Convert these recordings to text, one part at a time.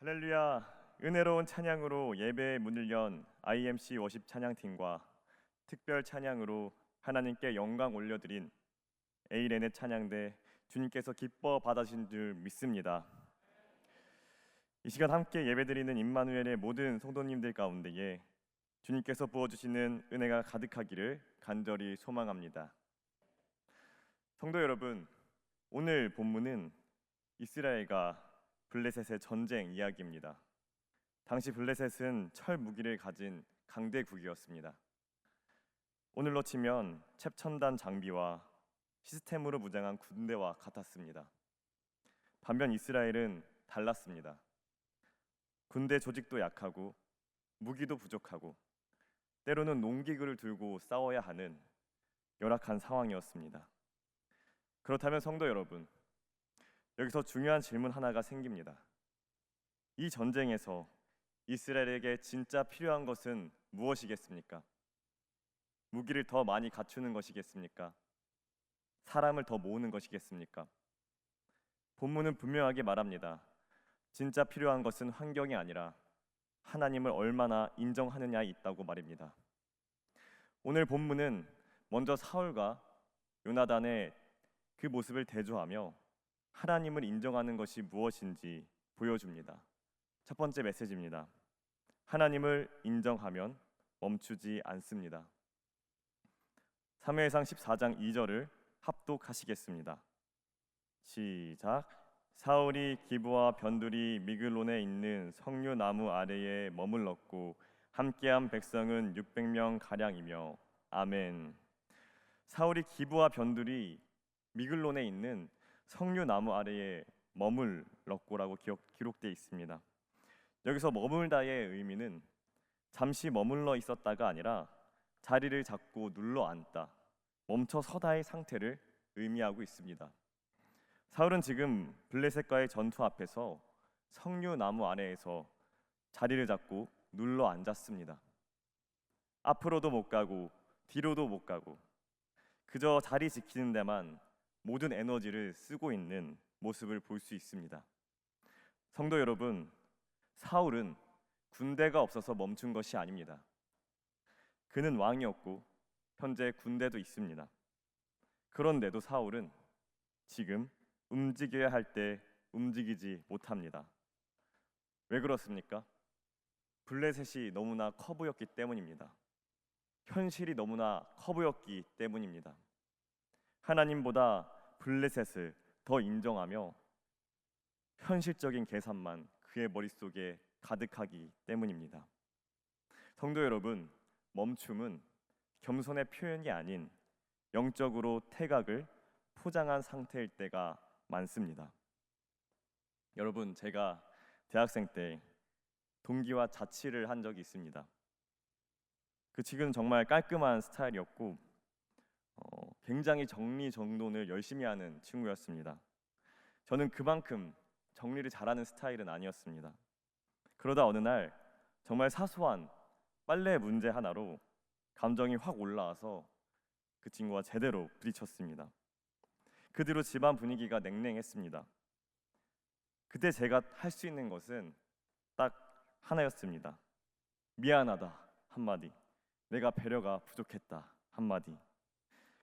할렐루야. 은혜로운 찬양으로 예배의 문을 연 IMC 워십 찬양팀과 특별 찬양으로 하나님께 영광 올려드린 에이렌의 찬양대 주님께서 기뻐 받으신 줄 믿습니다. 이 시간 함께 예배드리는 임마누엘의 모든 성도님들 가운데에 주님께서 부어주시는 은혜가 가득하기를 간절히 소망합니다. 성도 여러분, 오늘 본문은 이스라엘과 블레셋의 전쟁 이야기입니다. 당시 블레셋은 철 무기를 가진 강대국이었습니다. 오늘로 치면 최첨단 장비와 시스템으로 무장한 군대와 같았습니다. 반면 이스라엘은 달랐습니다. 군대 조직도 약하고 무기도 부족하고 때로는 농기구를 들고 싸워야 하는 열악한 상황이었습니다. 그렇다면 성도 여러분, 여기서 중요한 질문 하나가 생깁니다. 이 전쟁에서 이스라엘에게 진짜 필요한 것은 무엇이겠습니까? 무기를 더 많이 갖추는 것이겠습니까? 사람을 더 모으는 것이겠습니까? 본문은 분명하게 말합니다. 진짜 필요한 것은 환경이 아니라 하나님을 얼마나 인정하느냐에 있다고 말입니다. 오늘 본문은 먼저 사울과 요나단의 그 모습을 대조하며 하나님을 인정하는 것이 무엇인지 보여줍니다. 첫 번째 메시지입니다. 하나님을 인정하면 멈추지 않습니다. 사무엘상 14장 2절을 합독하시겠습니다. 시작. 사울이 기브와 변두리 미글론에 있는 석류나무 아래에 머물렀고 함께한 백성은 600명 가량이며 아멘. 사울이 기브와 변두리 미글론에 있는 석류나무 아래에 머물렀고라고 기록되어 있습니다. 여기서 머물다의 의미는 잠시 머물러 있었다가 아니라 자리를 잡고 눌러 앉다, 멈춰 서다의 상태를 의미하고 있습니다. 사울은 지금 블레셋과의 전투 앞에서 석류나무 아래에서 자리를 잡고 눌러 앉았습니다. 앞으로도 못 가고 뒤로도 못 가고 그저 자리 지키는 데만 모든 에너지를 쓰고 있는 모습을 볼 수 있습니다. 성도 여러분, 사울은 군대가 없어서 멈춘 것이 아닙니다. 그는 왕이었고 현재 군대도 있습니다. 그런데도 사울은 지금 움직여야 할 때 움직이지 못합니다. 왜 그렇습니까? 블레셋이 너무나 커 보였기 때문입니다. 현실이 너무나 커 보였기 때문입니다. 하나님보다 블레셋을 더 인정하며 현실적인 계산만 그의 머릿속에 가득하기 때문입니다. 성도 여러분, 멈춤은 겸손의 표현이 아닌 영적으로 태각을 포장한 상태일 때가 많습니다. 여러분, 제가 대학생 때 동기와 자취를 한 적이 있습니다. 그 친구는 정말 깔끔한 스타일이었고 굉장히 정리정돈을 열심히 하는 친구였습니다. 저는 그만큼 정리를 잘하는 스타일은 아니었습니다. 그러다 어느 날 정말 사소한 빨래 문제 하나로 감정이 확 올라와서 그 친구와 제대로 부딪혔습니다. 그 뒤로 집안 분위기가 냉랭했습니다. 그때 제가 할 수 있는 것은 딱 하나였습니다. 미안하다 한마디, 내가 배려가 부족했다 한마디.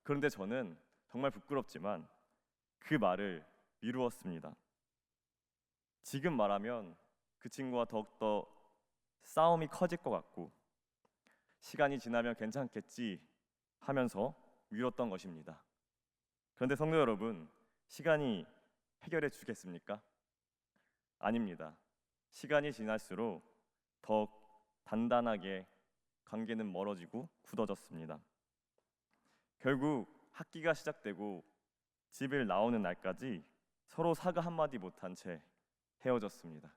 그런데 저는 정말 부끄럽지만 그 말을 미루었습니다. 지금 말하면 그 친구와 더욱더 싸움이 커질 것 같고 시간이 지나면 괜찮겠지 하면서 미뤘던 것입니다. 그런데 성도 여러분, 시간이 해결해 주겠습니까? 아닙니다. 시간이 지날수록 더욱 단단하게 관계는 멀어지고 굳어졌습니다. 결국 학기가 시작되고 집을 나오는 날까지 서로 사과 한마디 못한 채 헤어졌습니다.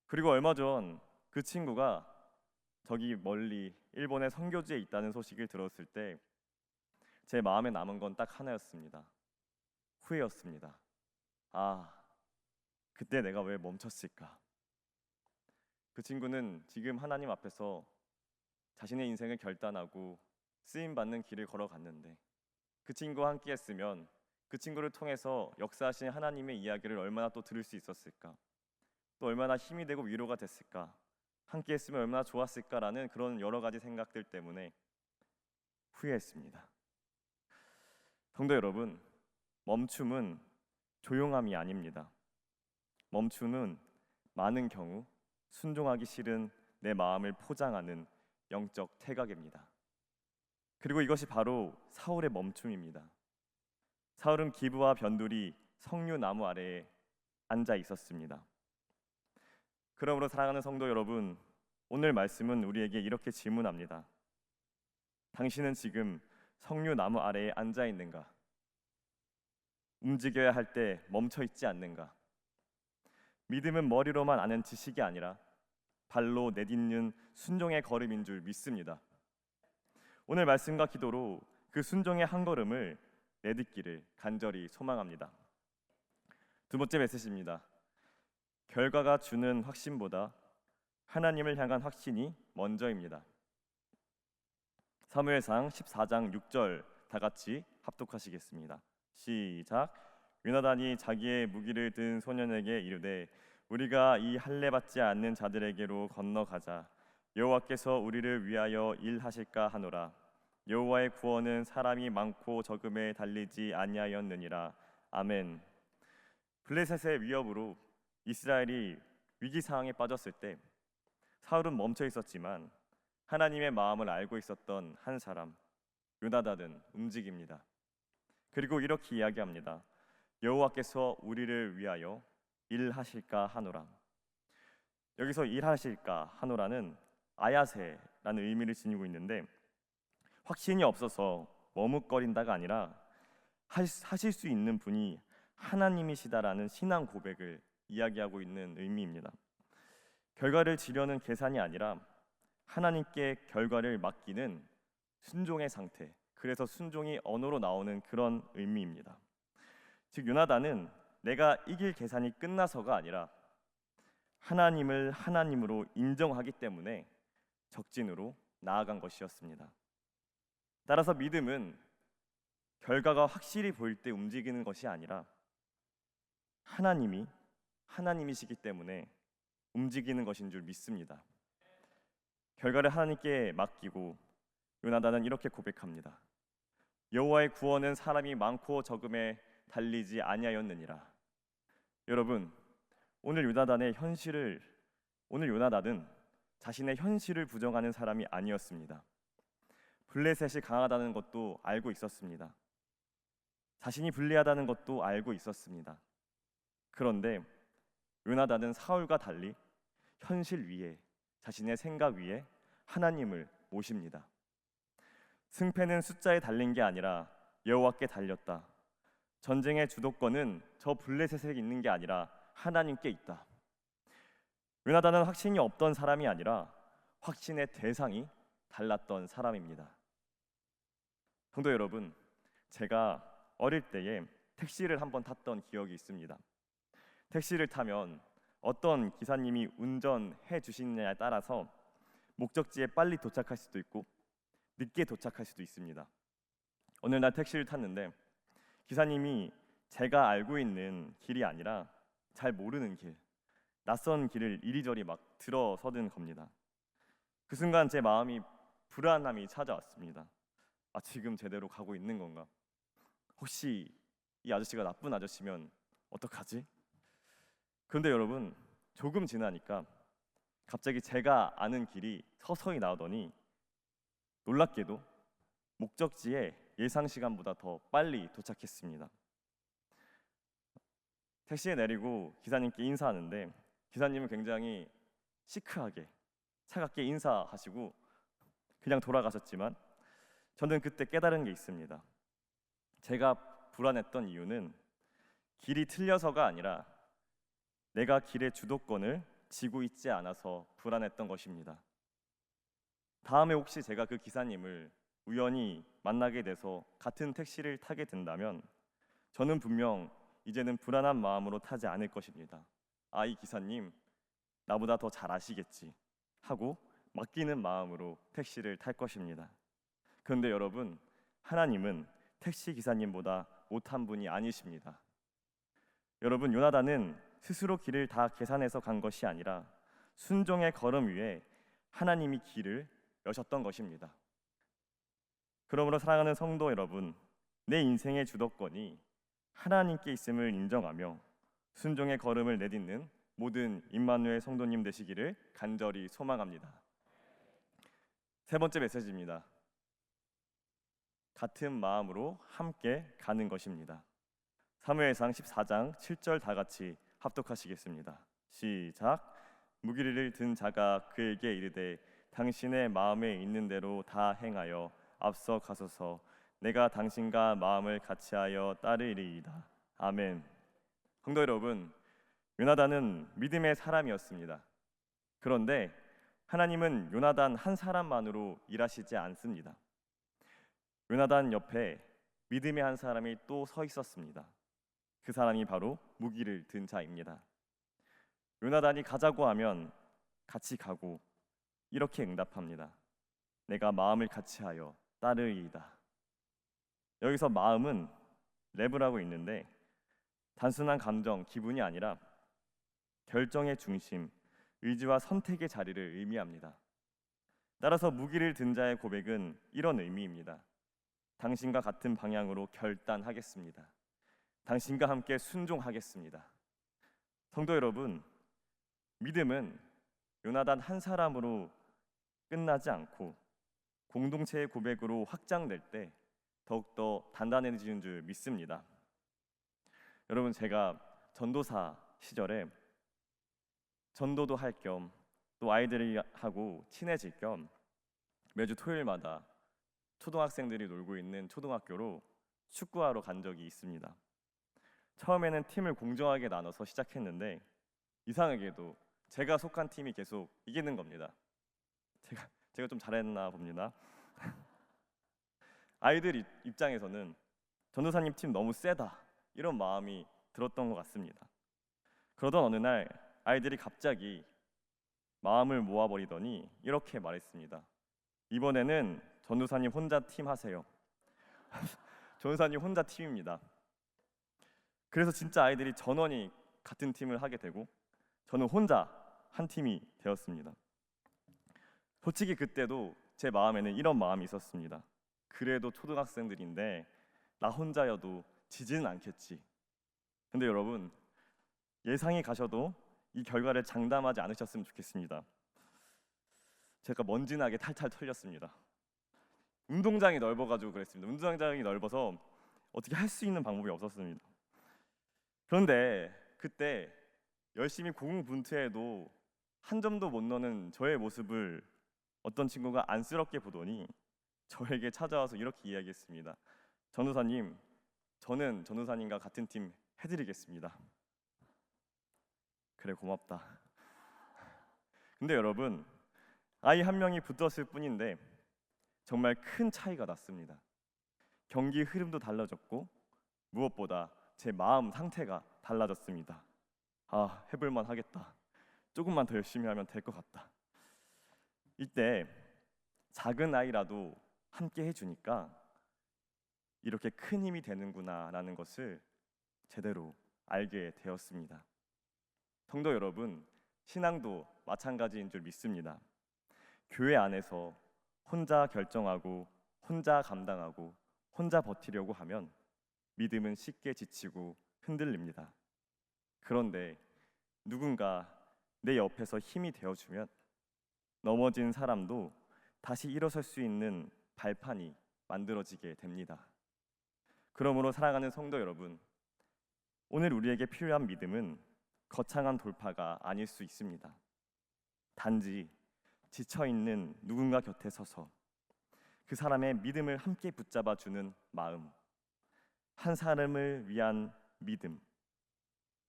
그리고 얼마 전 그 친구가 저기 멀리 일본의 선교지에 있다는 소식을 들었을 때 제 마음에 남은 건 딱 하나였습니다. 후회였습니다. 그때 내가 왜 멈췄을까? 그 친구는 지금 하나님 앞에서 자신의 인생을 결단하고 쓰임받는 길을 걸어갔는데 그 친구와 함께 했으면 그 친구를 통해서 역사하신 하나님의 이야기를 얼마나 또 들을 수 있었을까? 또 얼마나 힘이 되고 위로가 됐을까, 함께 했으면 얼마나 좋았을까라는 그런 여러 가지 생각들 때문에 후회했습니다. 성도 여러분, 멈춤은 조용함이 아닙니다. 멈춤은 많은 경우 순종하기 싫은 내 마음을 포장하는 영적 태각입니다. 그리고 이것이 바로 사울의 멈춤입니다. 사울은 기브와 변두리 석류나무 아래에 앉아 있었습니다. 그러므로 사랑하는 성도 여러분, 오늘 말씀은 우리에게 이렇게 질문합니다. 당신은 지금 석류나무 아래에 앉아 있는가? 움직여야 할 때 멈춰 있지 않는가? 믿음은 머리로만 아는 지식이 아니라 발로 내딛는 순종의 걸음인 줄 믿습니다. 오늘 말씀과 기도로 그 순종의 한 걸음을 내딛기를 간절히 소망합니다. 두 번째 메시지입니다. 결과가 주는 확신보다 하나님을 향한 확신이 먼저입니다. 사무엘상 14장 6절 다 같이 합독하시겠습니다. 시작. 요나단이 자기의 무기를 든 소년에게 이르되 우리가 이 할례 받지 않는 자들에게로 건너가자. 여호와께서 우리를 위하여 일하실까 하노라. 여호와의 구원은 사람이 많고 적음에 달리지 아니하였느니라. 아멘. 블레셋의 위협으로 이스라엘이 위기 상황에 빠졌을 때 사울은 멈춰 있었지만 하나님의 마음을 알고 있었던 한 사람 요나단은 움직입니다. 그리고 이렇게 이야기합니다. 여호와께서 우리를 위하여 일하실까 하노라. 여기서 일하실까 하노라는 아야세라는 의미를 지니고 있는데 확신이 없어서 머뭇거린다가 아니라 하실 수 있는 분이 하나님이시다라는 신앙 고백을 이야기하고 있는 의미입니다. 결과를 지려는 계산이 아니라 하나님께 결과를 맡기는 순종의 상태, 그래서 순종이 언어로 나오는 그런 의미입니다. 즉 요나단은 내가 이길 계산이 끝나서가 아니라 하나님을 하나님으로 인정하기 때문에 적진으로 나아간 것이었습니다. 따라서 믿음은 결과가 확실히 보일 때 움직이는 것이 아니라 하나님이 하나님이시기 때문에 움직이는 것인 줄 믿습니다. 결과를 하나님께 맡기고 요나단은 이렇게 고백합니다. 여호와의 구원은 사람이 많고 적음에 달리지 아니하였느니라. 여러분, 오늘 요나단은 자신의 현실을 부정하는 사람이 아니었습니다. 블레셋이 강하다는 것도 알고 있었습니다. 자신이 불리하다는 것도 알고 있었습니다. 그런데 요나단은 사울과 달리 현실 위에, 자신의 생각 위에 하나님을 모십니다. 승패는 숫자에 달린 게 아니라 여호와께 달렸다. 전쟁의 주도권은 저 블레셋에 있는 게 아니라 하나님께 있다. 요나단은 확신이 없던 사람이 아니라 확신의 대상이 달랐던 사람입니다. 성도 여러분, 제가 어릴 때에 택시를 한번 탔던 기억이 있습니다. 택시를 타면 어떤 기사님이 운전해 주시느냐에 따라서 목적지에 빨리 도착할 수도 있고 늦게 도착할 수도 있습니다. 어느 날 택시를 탔는데 기사님이 제가 알고 있는 길이 아니라 잘 모르는 길, 낯선 길을 이리저리 막 들어서는 겁니다. 그 순간 제 마음이 불안함이 찾아왔습니다. 지금 제대로 가고 있는 건가? 혹시 이 아저씨가 나쁜 아저씨면 어떡하지? 그런데 여러분, 조금 지나니까 갑자기 제가 아는 길이 서서히 나오더니 놀랍게도 목적지에 예상 시간보다 더 빨리 도착했습니다. 택시에 내리고 기사님께 인사하는데 기사님은 굉장히 시크하게 차갑게 인사하시고 그냥 돌아가셨지만 저는 그때 깨달은 게 있습니다. 제가 불안했던 이유는 길이 틀려서가 아니라 내가 길의 주도권을 쥐고 있지 않아서 불안했던 것입니다. 다음에 혹시 제가 그 기사님을 우연히 만나게 돼서 같은 택시를 타게 된다면 저는 분명 이제는 불안한 마음으로 타지 않을 것입니다. 이 기사님 나보다 더 잘 아시겠지 하고 맡기는 마음으로 택시를 탈 것입니다. 그런데 여러분, 하나님은 택시 기사님보다 못한 분이 아니십니다. 여러분, 요나단은 스스로 길을 다 계산해서 간 것이 아니라 순종의 걸음 위에 하나님이 길을 여셨던 것입니다. 그러므로 사랑하는 성도 여러분, 내 인생의 주도권이 하나님께 있음을 인정하며 순종의 걸음을 내딛는 모든 임마누엘 성도님 되시기를 간절히 소망합니다. 세 번째 메시지입니다. 같은 마음으로 함께 가는 것입니다. 사무엘상 14장 7절 다 같이 합독하시겠습니다. 시작. 무기를 든 자가 그에게 이르되 당신의 마음에 있는 대로 다 행하여 앞서 가소서. 내가 당신과 마음을 같이하여 따르리이다. 아멘. 성도 여러분, 요나단은 믿음의 사람이었습니다. 그런데 하나님은 요나단 한 사람만으로 일하시지 않습니다. 요나단 옆에 믿음의 한 사람이 또 서 있었습니다. 그 사람이 바로 무기를 든 자입니다. 요나단이 가자고 하면 같이 가고 이렇게 응답합니다. 내가 마음을 같이하여 따르리이다. 여기서 마음은 랩을 하고 있는데 단순한 감정, 기분이 아니라 결정의 중심, 의지와 선택의 자리를 의미합니다. 따라서 무기를 든 자의 고백은 이런 의미입니다. 당신과 같은 방향으로 결단하겠습니다. 당신과 함께 순종하겠습니다. 성도 여러분, 믿음은 요나단 한 사람으로 끝나지 않고 공동체의 고백으로 확장될 때 더욱더 단단해지는 줄 믿습니다. 여러분, 제가 전도사 시절에 전도도 할 겸 또 아이들하고 친해질 겸 매주 토요일마다 초등학생들이 놀고 있는 초등학교로 축구하러 간 적이 있습니다. 처음에는 팀을 공정하게 나눠서 시작했는데 이상하게도 제가 속한 팀이 계속 이기는 겁니다. 제가 좀 잘했나 봅니다. 아이들 입장에서는 전도사님 팀 너무 세다 이런 마음이 들었던 것 같습니다. 그러던 어느 날 아이들이 갑자기 마음을 모아버리더니 이렇게 말했습니다. 이번에는 전도사님 혼자 팀 하세요. 전도사님 혼자 팀입니다. 그래서 진짜 아이들이 전원이 같은 팀을 하게 되고 저는 혼자 한 팀이 되었습니다. 솔직히 그때도 제 마음에는 이런 마음이 있었습니다. 그래도 초등학생들인데 나 혼자여도 지지는 않겠지. 근데 여러분, 예상이 가셔도 이 결과를 장담하지 않으셨으면 좋겠습니다. 제가 먼지나게 탈탈 털렸습니다. 운동장이 넓어가지고 그랬습니다. 운동장이 넓어서 어떻게 할 수 있는 방법이 없었습니다. 그런데 그때 열심히 고군분투해도 한 점도 못 넣는 저의 모습을 어떤 친구가 안쓰럽게 보더니 저에게 찾아와서 이렇게 이야기했습니다. 전도사님, 저는 전도사님과 같은 팀 해드리겠습니다. 그래, 고맙다. 근데 여러분, 아이 한 명이 붙었을 뿐인데 정말 큰 차이가 났습니다. 경기 흐름도 달라졌고 무엇보다 제 마음 상태가 달라졌습니다. 아, 해볼만 하겠다. 조금만 더 열심히 하면 될 것 같다. 이때 작은 아이라도 함께 해주니까 이렇게 큰 힘이 되는구나라는 것을 제대로 알게 되었습니다. 성도 여러분, 신앙도 마찬가지인 줄 믿습니다. 교회 안에서 혼자 결정하고 혼자 감당하고 혼자 버티려고 하면 믿음은 쉽게 지치고 흔들립니다. 그런데 누군가 내 옆에서 힘이 되어주면 넘어진 사람도 다시 일어설 수 있는 발판이 만들어지게 됩니다. 그러므로 사랑하는 성도 여러분, 오늘 우리에게 필요한 믿음은 거창한 돌파가 아닐 수 있습니다. 단지 지쳐있는 누군가 곁에 서서 그 사람의 믿음을 함께 붙잡아주는 마음, 한 사람을 위한 믿음,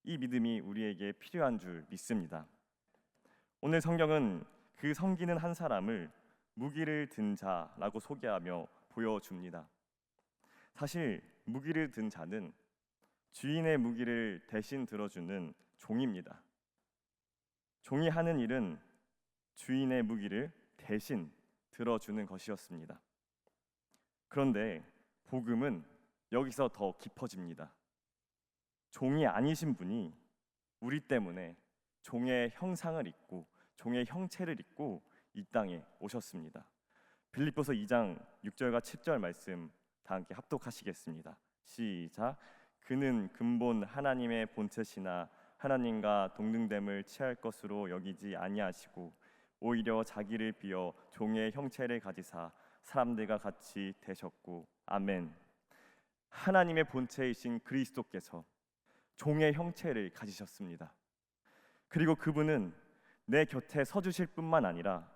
이 믿음이 우리에게 필요한 줄 믿습니다. 오늘 성경은 그 섬기는 한 사람을 무기를 든 자라고 소개하며 보여줍니다. 사실 무기를 든 자는 주인의 무기를 대신 들어주는 종입니다. 종이 하는 일은 주인의 무기를 대신 들어주는 것이었습니다. 그런데 복음은 여기서 더 깊어집니다. 종이 아니신 분이 우리 때문에 종의 형상을 입고 종의 형체를 입고 이 땅에 오셨습니다. 빌립보서 2장 6절과 7절 말씀 다 함께 합독하시겠습니다. 시작. 그는 근본 하나님의 본체시나 하나님과 동등됨을 취할 것으로 여기지 아니하시고 오히려 자기를 비어 종의 형체를 가지사 사람들과 같이 되셨고. 아멘. 하나님의 본체이신 그리스도께서 종의 형체를 가지셨습니다. 그리고 그분은 내 곁에 서주실 뿐만 아니라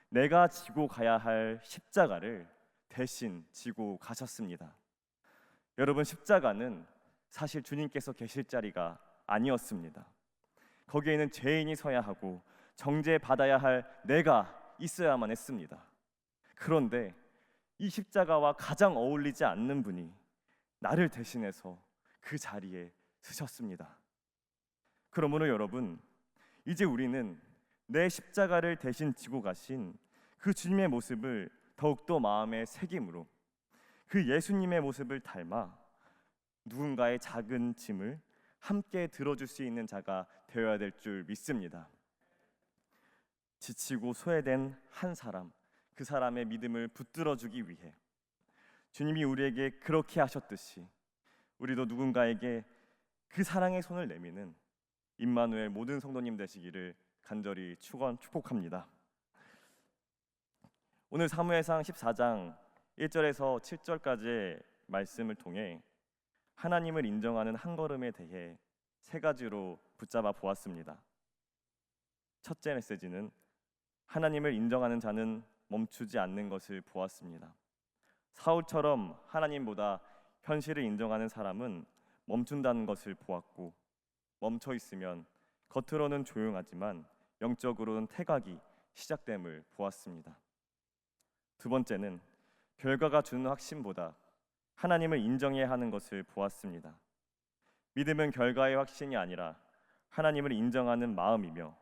내가 지고 가야 할 십자가를 대신 지고 가셨습니다. 여러분, 십자가는 사실 주님께서 계실 자리가 아니었습니다. 거기에는 죄인이 서야 하고 정죄받아야 할 내가 있어야만 했습니다. 그런데 이 십자가와 가장 어울리지 않는 분이 나를 대신해서 그 자리에 서셨습니다. 그러므로 여러분, 이제 우리는 내 십자가를 대신 지고 가신 그 주님의 모습을 더욱더 마음에 새김으로 그 예수님의 모습을 닮아 누군가의 작은 짐을 함께 들어줄 수 있는 자가 되어야 될 줄 믿습니다. 지치고 소외된 한 사람, 그 사람의 믿음을 붙들어주기 위해 주님이 우리에게 그렇게 하셨듯이 우리도 누군가에게 그 사랑의 손을 내미는 임마누엘 모든 성도님 되시기를 간절히 축복합니다. 오늘 사무엘상 14장 1절에서 7절까지의 말씀을 통해 하나님을 인정하는 한 걸음에 대해 세 가지로 붙잡아 보았습니다. 첫째 메시지는 하나님을 인정하는 자는 멈추지 않는 것을 보았습니다. 사울처럼 하나님보다 현실을 인정하는 사람은 멈춘다는 것을 보았고, 멈춰 있으면 겉으로는 조용하지만 영적으로는 태각이 시작됨을 보았습니다. 두 번째는 결과가 주는 확신보다 하나님을 인정해야 하는 것을 보았습니다. 믿음은 결과의 확신이 아니라 하나님을 인정하는 마음이며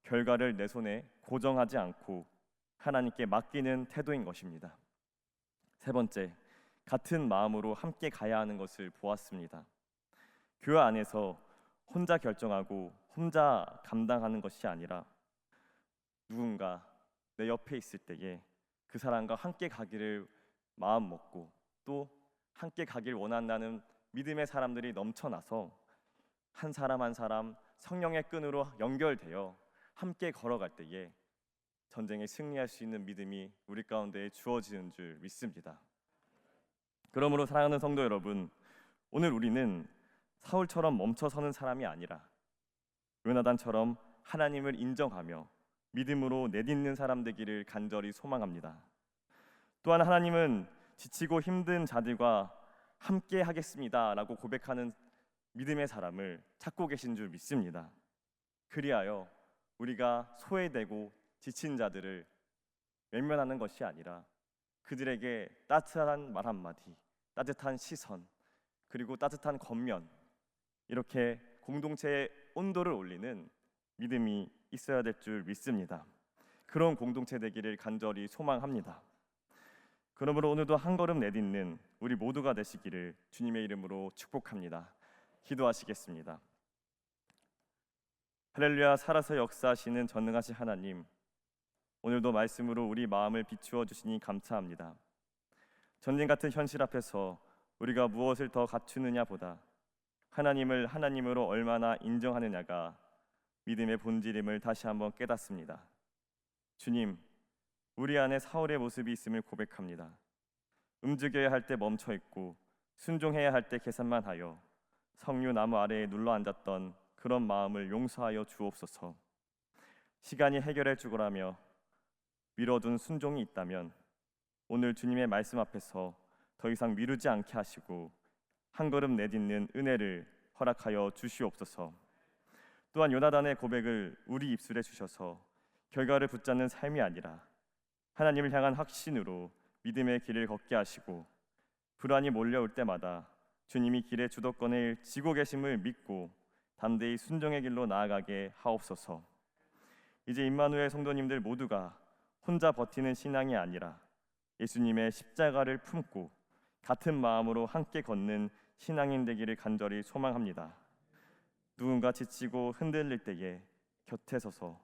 결과를 내 손에 고정하지 않고 하나님께 맡기는 태도인 것입니다. 세 번째, 같은 마음으로 함께 가야 하는 것을 보았습니다. 교회 안에서 혼자 결정하고 혼자 감당하는 것이 아니라 누군가 내 옆에 있을 때에 그 사람과 함께 가기를 마음 먹고 또 함께 가길 원한다는 믿음의 사람들이 넘쳐나서 한 사람 한 사람 성령의 끈으로 연결되어 함께 걸어갈 때에 전쟁에 승리할 수 있는 믿음이 우리 가운데 주어지는 줄 믿습니다. 그러므로 사랑하는 성도 여러분, 오늘 우리는 사울처럼 멈춰서는 사람이 아니라 요나단처럼 하나님을 인정하며 믿음으로 내딛는 사람 되기를 간절히 소망합니다. 또한 하나님은 지치고 힘든 자들과 함께 하겠습니다 라고 고백하는 믿음의 사람을 찾고 계신 줄 믿습니다. 그리하여 우리가 소외되고 지친 자들을 외면하는 것이 아니라 그들에게 따뜻한 말 한마디, 따뜻한 시선, 그리고 따뜻한 겉면, 이렇게 공동체의 온도를 올리는 믿음이 있어야 될 줄 믿습니다. 그런 공동체 되기를 간절히 소망합니다. 그러므로 오늘도 한 걸음 내딛는 우리 모두가 되시기를 주님의 이름으로 축복합니다. 기도하시겠습니다. 할렐루야. 살아서 역사하시는 전능하신 하나님, 오늘도 말씀으로 우리 마음을 비추어 주시니 감사합니다. 전쟁 같은 현실 앞에서 우리가 무엇을 더 갖추느냐 보다 하나님을 하나님으로 얼마나 인정하느냐가 믿음의 본질임을 다시 한번 깨닫습니다. 주님, 우리 안에 사울의 모습이 있음을 고백합니다. 움직여야 할 때 멈춰 있고 순종해야 할 때 계산만 하여 석류 나무 아래에 눌러 앉았던 그런 마음을 용서하여 주옵소서. 시간이 해결해 주고라며 미뤄둔 순종이 있다면 오늘 주님의 말씀 앞에서 더 이상 미루지 않게 하시고 한 걸음 내딛는 은혜를 허락하여 주시옵소서. 또한 요나단의 고백을 우리 입술에 주셔서 결과를 붙잡는 삶이 아니라 하나님을 향한 확신으로 믿음의 길을 걷게 하시고 불안이 몰려올 때마다 주님이 길의 주도권을 쥐고 계심을 믿고 담대히 순종의 길로 나아가게 하옵소서. 이제 임마누엘 성도님들 모두가 혼자 버티는 신앙이 아니라 예수님의 십자가를 품고 같은 마음으로 함께 걷는 신앙인 되기를 간절히 소망합니다. 누군가 지치고 흔들릴 때에 곁에 서서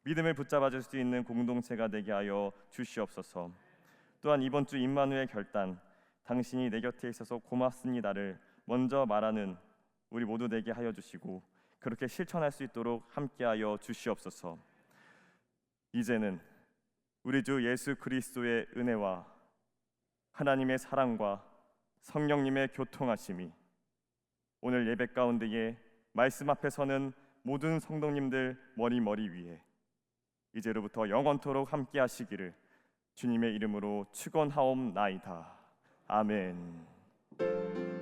믿음을 붙잡아줄 수 있는 공동체가 되게 하여 주시옵소서. 또한 이번 주 임마누엘 결단, 당신이 내 곁에 있어서 고맙습니다를 먼저 말하는 우리 모두 되게 하여 주시고 그렇게 실천할 수 있도록 함께하여 주시옵소서. 이제는 우리 주 예수 그리스도의 은혜와 하나님의 사랑과 성령님의 교통하심이 오늘 예배 가운데에 말씀 앞에 서는 모든 성도님들 머리 위에 이제로부터 영원토록 함께 하시기를 주님의 이름으로 축원하옵나이다. 아멘.